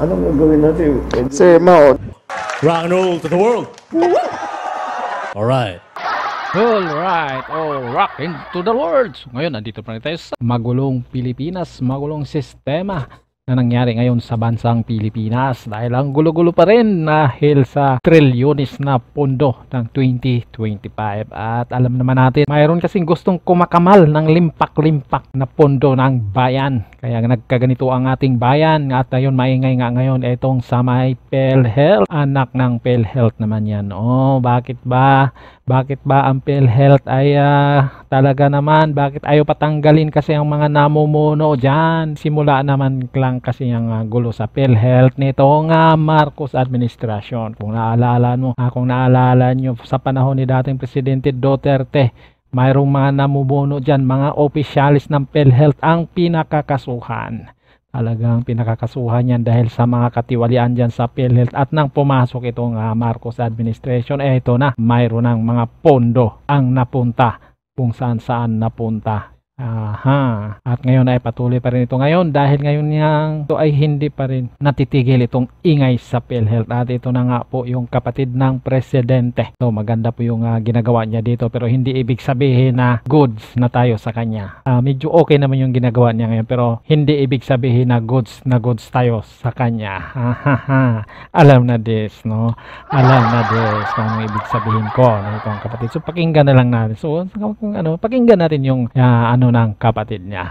Anong gagawin natin? Sir Mao. Rock and roll to the world. Alright. Alright, rock into the world. So, ngayon, nandito pa rin tayo sa magulong Pilipinas, magulong sistema na nangyari ngayon sa bansang Pilipinas dahil ang gulo-gulo pa rin dahil sa trilyonis na pondo ng 2025. At alam naman natin, mayroon kasing gustong kumakamal ng limpak-limpak na pondo ng bayan. Kaya nagkaganito ang ating bayan at ayun, maingay nga ngayon itong sa may PhilHealth. Anak ng PhilHealth naman yan. Bakit ba? Bakit ba ang PhilHealth ay talaga naman? Bakit ayaw patanggalin kasi ang mga namumuno dyan? Simula naman lang kasi ang gulo sa PhilHealth nito nga Marcos administration. Kung naalala nyo sa panahon ni dating Presidente Duterte, mayroong mga namumuno dyan, mga opisyalis ng PhilHealth ang pinakakasuhan. Talagang pinakakasuhan yan dahil sa mga katiwalian dyan sa PhilHealth. At nang pumasok itong Marcos administration, ito na, mayroon ng mga pondo ang napunta kung saan napunta. At ngayon ay patuloy pa rin ito ngayon dahil ngayon ito ay hindi pa rin natitigil itong ingay sa PhilHealth. At ito na nga po yung kapatid ng presidente. So maganda po yung ginagawa niya dito, pero hindi ibig sabihin na goods na tayo sa kanya. Medyo okay naman yung ginagawa niya ngayon, pero hindi ibig sabihin na goods tayo sa kanya. Alam na this, no? Alam na this kung ano ibig sabihin ko ng itong kapatid. So pakinggan na lang natin. So pakinggan natin yung ng kapatid niya.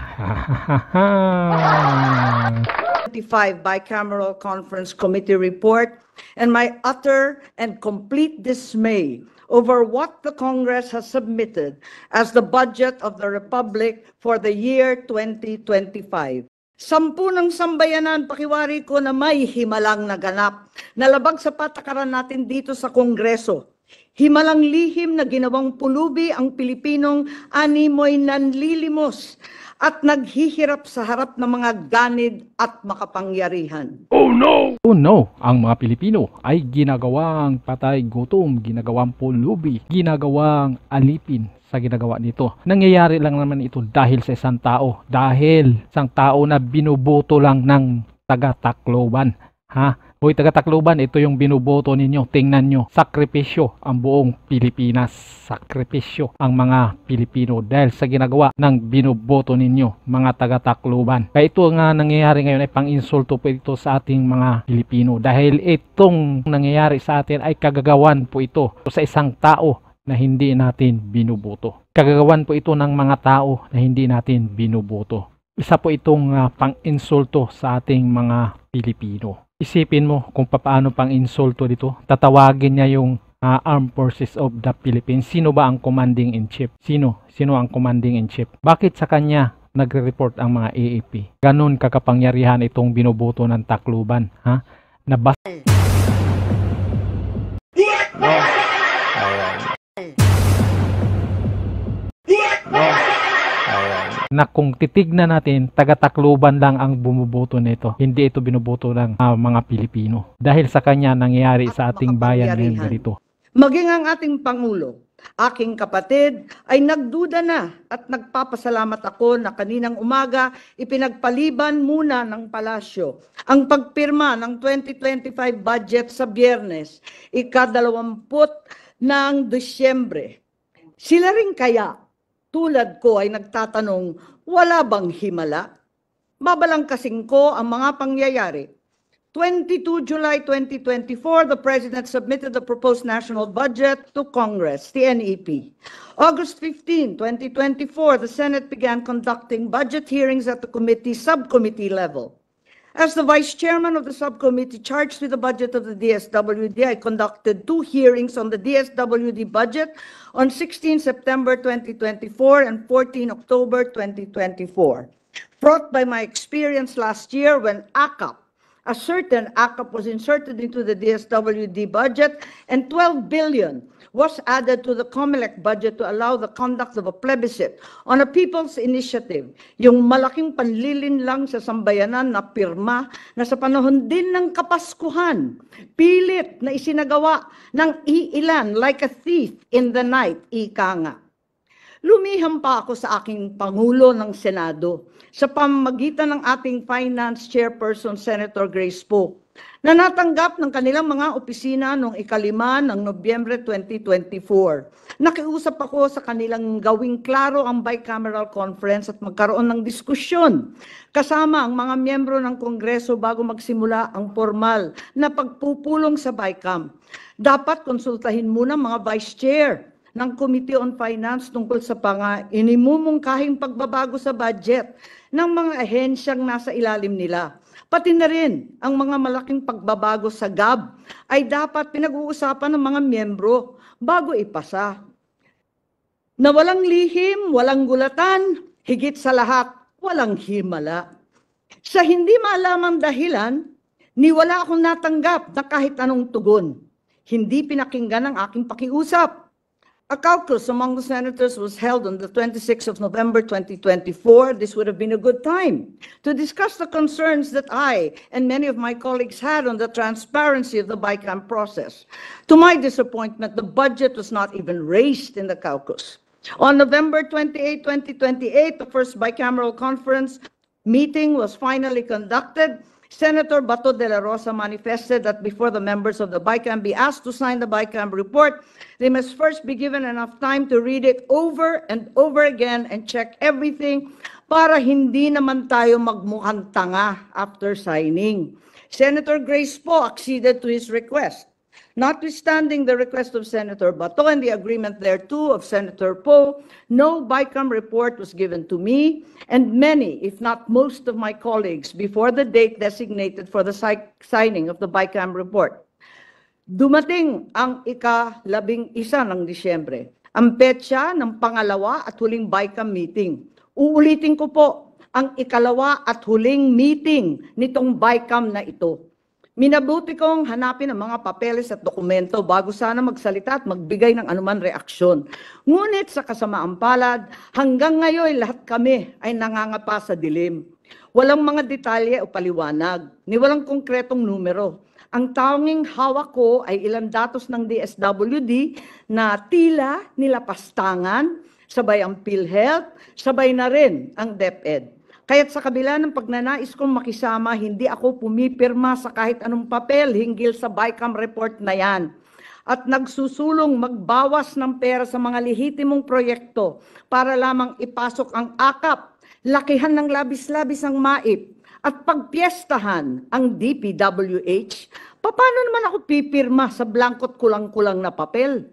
25 Bicameral Conference Committee report and my utter and complete dismay over what the Congress has submitted as the budget of the Republic for the year 2025. Sampu ng sambayanan, pakiwari ko na may himalang naganap na labag sa patakaran natin dito sa Kongreso. Himalang lihim na ginawang pulubi ang Pilipinong animoy nanlilimos at naghihirap sa harap ng mga ganid at makapangyarihan. Oh no! Oh no! Ang mga Pilipino ay ginagawang patay gutom, ginagawang pulubi, ginagawang alipin sa ginagawa nito. Nangyayari lang naman ito dahil sa isang tao. Dahil isang tao na binuboto lang ng taga-Tacloban. Hoy taga-Tacloban, ito yung binuboto ninyo. Tingnan nyo, sakripisyo ang buong Pilipinas. Sakripisyo ang mga Pilipino dahil sa ginagawa ng binuboto ninyo, mga taga-Tacloban. Kaya ito nga nangyayari ngayon ay pang-insulto po ito sa ating mga Pilipino. Dahil itong nangyayari sa atin ay kagagawan po ito sa isang tao na hindi natin binuboto. Kagagawan po ito ng mga tao na hindi natin binuboto. Isa po itong pang-insulto sa ating mga Pilipino. Isipin mo kung paano pang insulto dito. Tatawagin niya yung Armed Forces of the Philippines. Sino ba ang commanding in chief? Sino ang commanding in chief? Bakit sa kanya nagre-report ang mga AAP? Ganon kakapangyarihan itong binuboto ng Tacloban. Na kung titignan natin, taga-Tacloban lang ang bumuboto nito. Hindi ito binuboto ng mga Pilipino. Dahil sa kanya nangyayari sa ating bayan ngayon ganito. Maging ang ating Pangulo, aking kapatid, ay nagduda na at nagpapasalamat ako na kaninang umaga ipinagpaliban muna ng palasyo ang pagpirma ng 2025 budget sa Biyernes, ika-20 ng Disyembre. Sila rin kaya tulad ko ay nagtatanong, wala bang himala? Babalangkasing ko ang mga pangyayari. 22 July 2024, the President submitted the proposed national budget to Congress, the NEP. August 15, 2024, the Senate began conducting budget hearings at the subcommittee level. As the Vice Chairman of the subcommittee charged with the budget of the DSWD, I conducted 2 hearings on the DSWD budget on 16 September 2024 and 14 October 2024. Brought by my experience last year when a certain ACAP was inserted into the DSWD budget and 12 billion was added to the COMELEC budget to allow the conduct of a plebiscite on a people's initiative. Yung malaking panlilinlang sa sambayanan na pirma na sa panahon din ng Kapaskuhan, pilit na isinagawa ng iilan like a thief in the night, ika nga. Lumiham pa ako sa aking Pangulo ng Senado sa pamamagitan ng ating Finance Chairperson Senator Grace Poe na natanggap ng kanilang mga opisina noong 5 ng Nobyembre 2024. Nakiusap ako sa kanilang gawing klaro ang bicameral conference at magkaroon ng diskusyon kasama ang mga miyembro ng Kongreso bago magsimula ang formal na pagpupulong sa BICAM. Dapat konsultahin muna mga Vice Chair ng Committee on Finance tungkol sa inimumungkahing pagbabago sa budget ng mga ahensyang nasa ilalim nila. Pati na rin ang mga malaking pagbabago sa GAB ay dapat pinag-uusapan ng mga miyembro bago ipasa. Na walang lihim, walang gulatan, higit sa lahat, walang himala. Sa hindi maalamang dahilan, wala akong natanggap na kahit anong tugon. Hindi pinakinggan ang aking pakiusap. A caucus among the senators was held on the 26th of November 2024. This would have been a good time to discuss the concerns that I and many of my colleagues had on the transparency of the BICAM process. To my disappointment, the budget was not even raised in the caucus. On November 28, 2028, the first bicameral conference meeting was finally conducted. Senator Bato de la Rosa manifested that before the members of the BICAM be asked to sign the BICAM report, they must first be given enough time to read it over and over again and check everything para hindi naman tayo magmukhang tanga after signing. Senator Grace Poe acceded to his request. Notwithstanding the request of Senator Bato and the agreement thereto of Senator Poe, no BICAM report was given to me and many, if not most of my colleagues before the date designated for the signing of the BICAM report. Dumating ang ika-11 ng Disyembre, ang petsa ng pangalawa at huling BICAM meeting. Uulitin ko po, ang ikalawa at huling meeting nitong BICAM na ito. Minabuti kong hanapin ang mga papeles at dokumento bago sana magsalita at magbigay ng anuman reaksyon. Ngunit sa kasamaang palad, hanggang ngayon lahat kami ay nangangapa sa dilim. Walang mga detalye o paliwanag, ni walang konkretong numero. Ang tanging hawak ko ay ilang datos ng DSWD na tila nilapastangan, sabay ang PhilHealth, sabay na rin ang DepEd. Kaya't sa kabila ng pagnanais kong makisama, hindi ako pumipirma sa kahit anong papel hinggil sa BICAM report na yan. At nagsusulong magbawas ng pera sa mga lehitimong proyekto para lamang ipasok ang akap, lakihan ng labis-labis ang MAIP, at pagpiestahan ang DPWH. Paano naman ako pipirma sa blankot kulang-kulang na papel?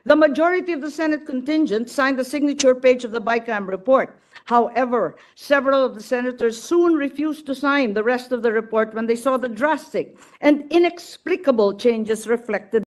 The majority of the Senate contingent signed the signature page of the BICAM report. However, several of the senators soon refused to sign the rest of the report when they saw the drastic and inexplicable changes reflected